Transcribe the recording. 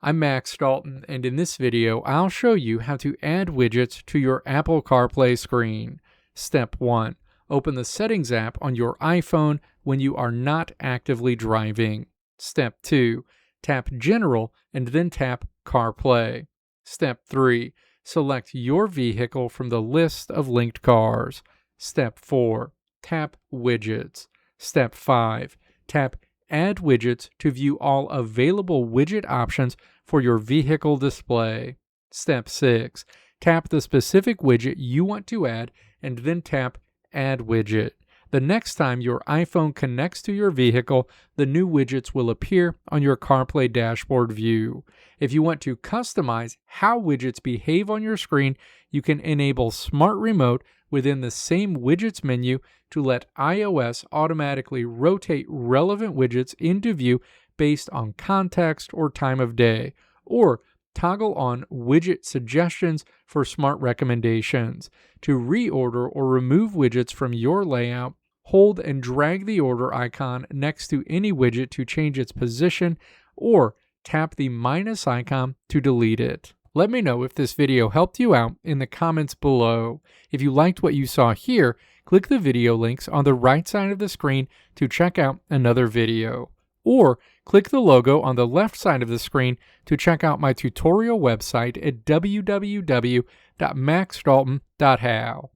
I'm Max Dalton, and in this video, I'll show you how to add widgets to your Apple CarPlay screen. Step 1. Open the Settings app on your iPhone when you are not actively driving. Step 2. Tap General and then tap CarPlay. Step 3. Select your vehicle from the list of linked cars. Step 4. Tap Widgets. Step 5. Tap Add widgets to view all available widget options for your vehicle display. Step 6. Tap the specific widget you want to add and then tap Add Widget. The next time your iPhone connects to your vehicle, the new widgets will appear on your CarPlay dashboard view. If you want to customize how widgets behave on your screen, you can enable Smart Remote within the same Widgets menu to let iOS automatically rotate relevant widgets into view based on context or time of day, or toggle on Widget Suggestions for smart recommendations. To reorder or remove widgets from your layout, hold and drag the order icon next to any widget to change its position, or tap the minus icon to delete it. Let me know if this video helped you out in the comments below. If you liked what you saw here, click the video links on the right side of the screen to check out another video. Or click the logo on the left side of the screen to check out my tutorial website at www.maxdalton.how.